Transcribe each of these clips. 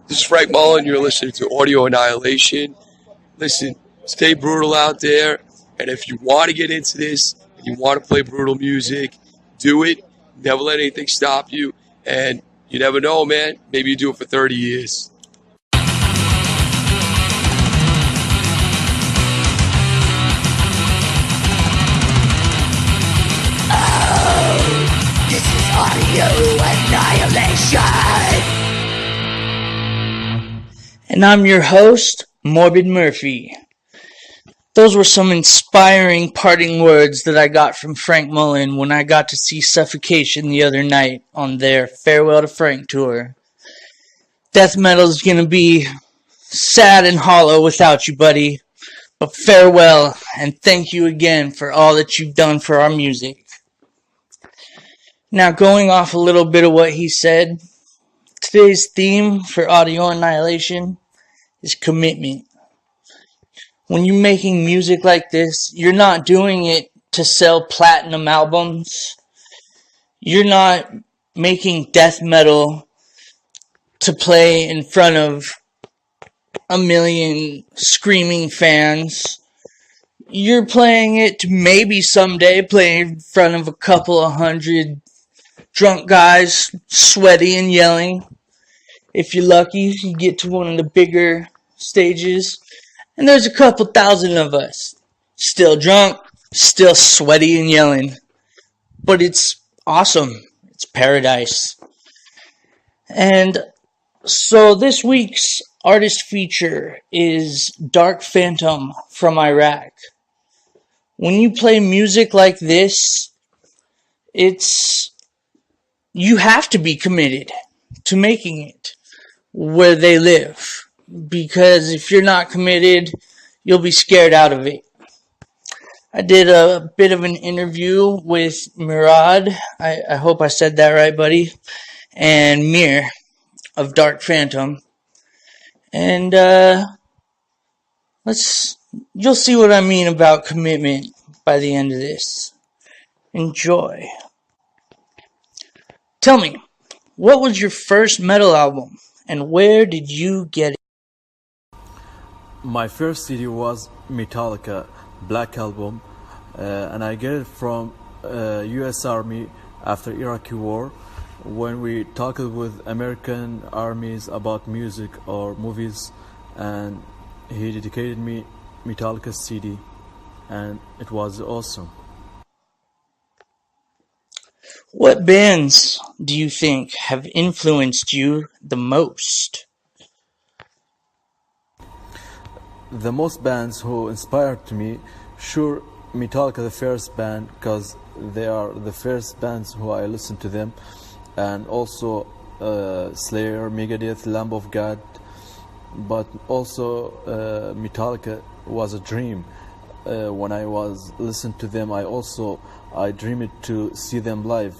This is Frank Mullen. You're listening to Audio Annihilation. Listen, stay brutal out there. And if you want to get into this and you want to play brutal music, do it. Never let anything stop you. And you never know, man. Maybe you do it for 30 years. This is Audio Annihilation! And I'm your host, Morbid Murphy. Those were some inspiring parting words that I got from Frank Mullen when I got to see Suffocation the other night on their Farewell to Frank tour. Death metal is going to be sad and hollow without you, buddy. But farewell, and thank you again for all that you've done for our music. Now, going off a little bit of what he said, today's theme for Audio Annihilation is commitment. When you're making music like this, you're not doing it to sell platinum albums. You're not making death metal to play in front of a million screaming fans. You're playing it to maybe someday play in front of a couple of hundred drunk guys, sweaty and yelling. If you're lucky, you get to one of the bigger stages, and there's a couple thousand of us, still drunk, still sweaty and yelling. But it's awesome. It's paradise. And so this week's artist feature is Dark Phantom from Iraq. When you play music like this, you have to be committed to making it where they live, because if you're not committed, you'll be scared out of it. I did a bit of an interview with Murad, I hope I said that right, buddy, and Mir of Dark Phantom, and you'll see what I mean about commitment by the end of this. Enjoy. Tell me, what was your first metal album, and where did you get it? My first CD was Metallica Black Album, and I get it from U.S. Army after Iraqi war, when we talked with American armies about music or movies, and he dedicated me Metallica CD, and it was awesome. What bands do you think have influenced you the most? The most bands who inspired me, sure, Metallica, the first band, because they are the first bands who I listened to them, and also Slayer, Megadeth, Lamb of God, but also Metallica was a dream. When I was listening to them, I dreamed to see them live,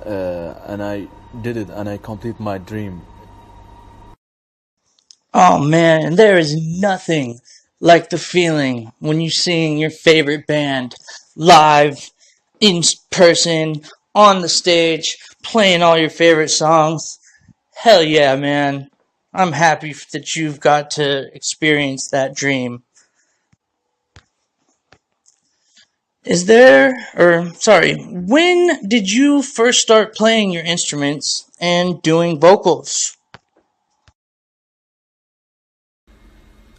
and I did it, and I completed my dream. Oh man, there is nothing like the feeling when you're seeing your favorite band live, in person, on the stage, playing all your favorite songs. Hell yeah, man. I'm happy that you've got to experience that dream. When did you first start playing your instruments and doing vocals?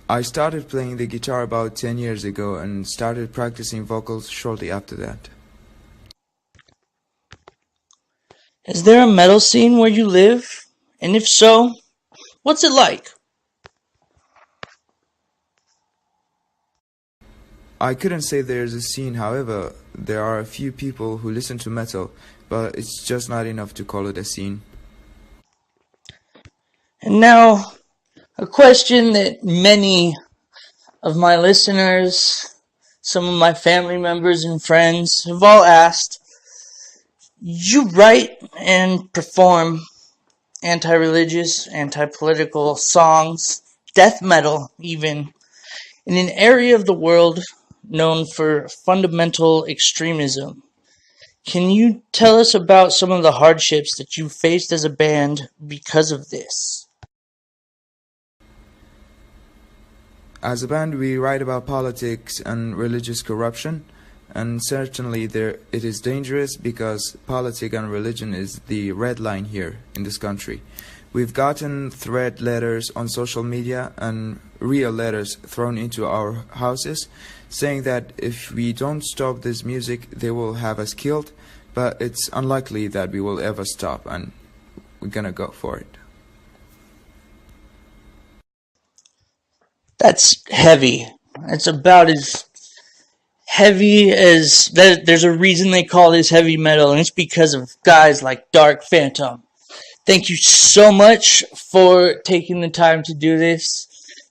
I started playing the guitar about 10 years ago and started practicing vocals shortly after that. Is there a metal scene where you live? And if so, what's it like? I couldn't say there's a scene, however, there are a few people who listen to metal, but it's just not enough to call it a scene. And now, a question that many of my listeners, some of my family members and friends have all asked. You write and perform anti-religious, anti-political songs, death metal even, in an area of the world known for fundamental extremism. Can you tell us about some of the hardships that you faced as a band because of this? As a band, we write about politics and religious corruption, and certainly it is dangerous because politics and religion is the red line here in this country. We've gotten threat letters on social media and real letters thrown into our houses saying that if we don't stop this music, they will have us killed, but it's unlikely that we will ever stop, and we're gonna go for it. That's heavy. It's about as heavy as that. There's a reason they call this heavy metal, and it's because of guys like Dark Phantom. Thank you so much for taking the time to do this.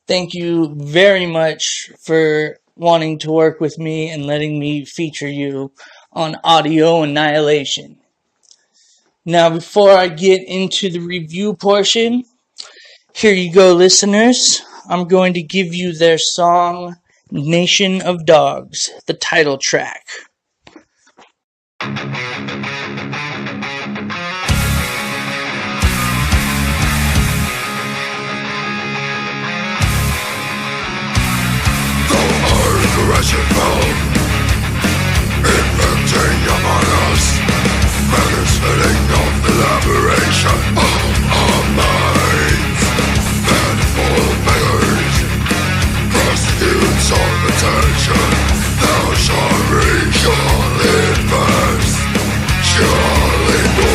Thank you very much for wanting to work with me and letting me feature you on Audio Annihilation. Now, before I get into the review portion, here you go, listeners. I'm going to give you their song, Nation of Dogs, the title track. Aggression found, infecting among us, madness filling of the liberation of our minds. Manful beggars, prostitutes of attention, thou shalt reap, shall invest, shall endure.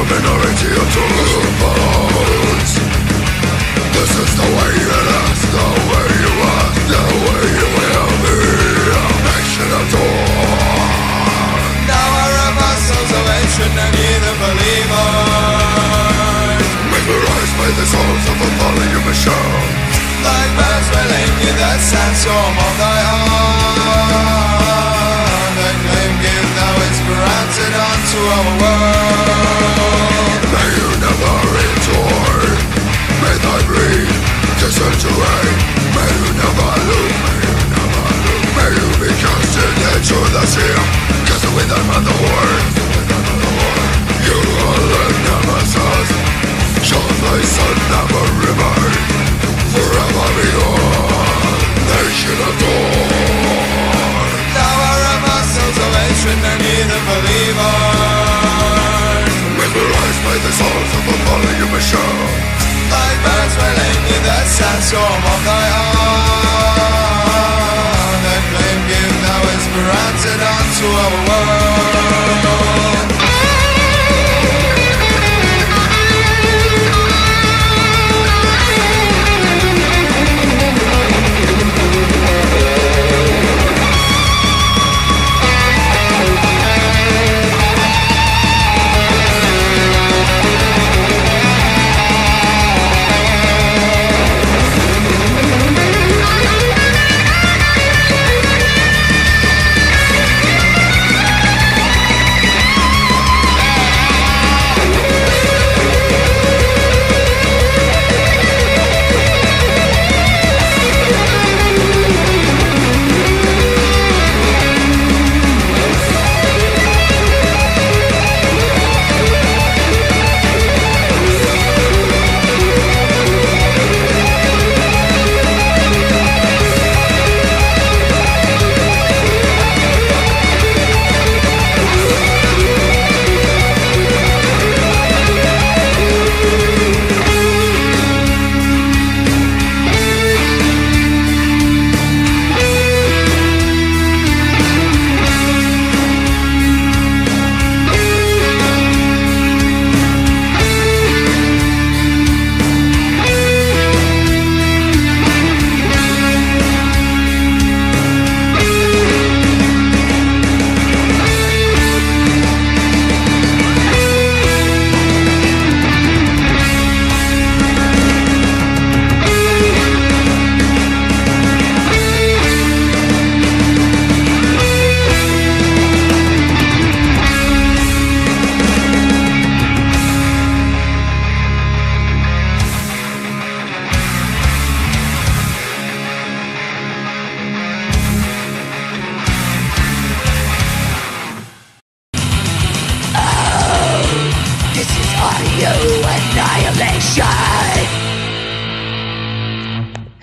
Minority of true. This is the way it is, the way you are, the way you will be. A nation of dawn. Now I rub ourselves of hatred and heathen believers. Vaporized by the souls of a fallen human show. Like birds dwelling in the sandstorm of thy heart. And claim give thou its granted unto our world. May you never endure. May thy breed disintegrate. May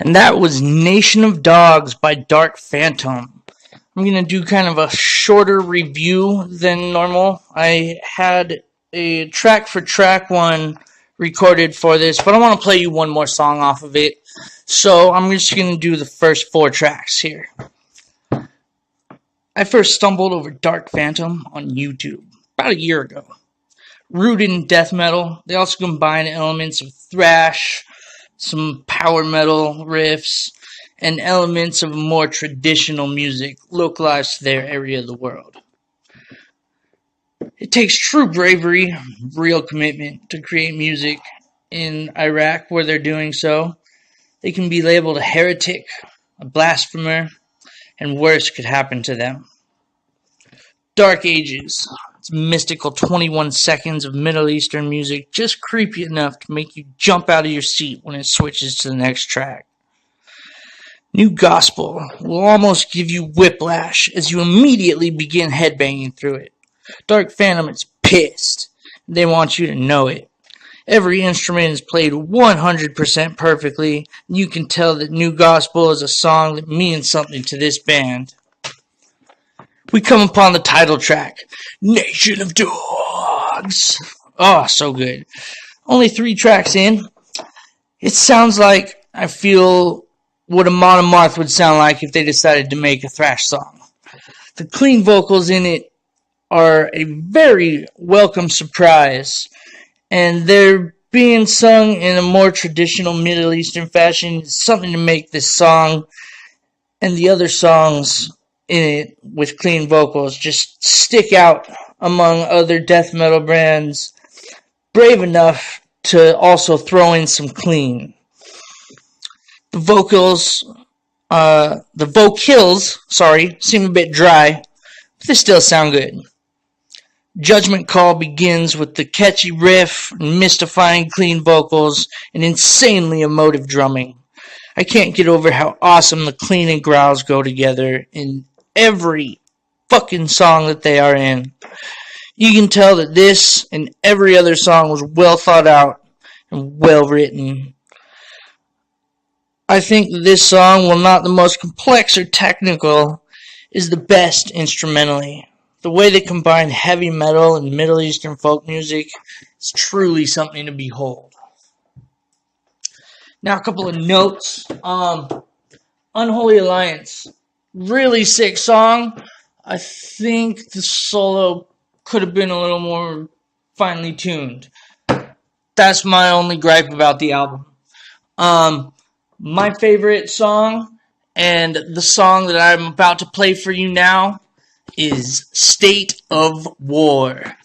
And that was Nation of Dogs by Dark Phantom. I'm going to do kind of a shorter review than normal. I had a track for track one recorded for this, but I want to play you one more song off of it. So I'm just going to do the first 4 tracks here. I first stumbled over Dark Phantom on YouTube about a year ago. Rooted in death metal, they also combine elements of thrash, some power metal riffs, and elements of more traditional music localized to their area of the world. It takes true bravery, real commitment to create music in Iraq where they're doing so. They can be labeled a heretic, a blasphemer, and worse could happen to them. Dark Ages. It's mystical 21 seconds of Middle Eastern music, just creepy enough to make you jump out of your seat when it switches to the next track. New Gospel will almost give you whiplash as you immediately begin headbanging through it. Dark Phantom is pissed. They want you to know it. Every instrument is played 100% perfectly. You can tell that New Gospel is a song that means something to this band. We come upon the title track, Nation of Dogs. Oh, so good. Only 3 tracks in. It sounds like I feel what a Monomarth would sound like if they decided to make a thrash song. The clean vocals in it are a very welcome surprise, and they're being sung in a more traditional Middle Eastern fashion. It's something to make this song and the other songs in it with clean vocals just stick out among other death metal bands brave enough to also throw in some clean. The vocals seem a bit dry, but they still sound good. Judgment Call begins with the catchy riff, mystifying clean vocals, and insanely emotive drumming. I can't get over how awesome the clean and growls go together in every fucking song that they are in. You can tell that this and every other song was well thought out and well written. I think that this song, while not the most complex or technical, is the best instrumentally. The way they combine heavy metal and Middle Eastern folk music is truly something to behold. Now a couple of notes. Unholy Alliance. Really sick song. I think the solo could have been a little more finely tuned. That's my only gripe about the album. My favorite song, and the song that I'm about to play for you now, is State of War.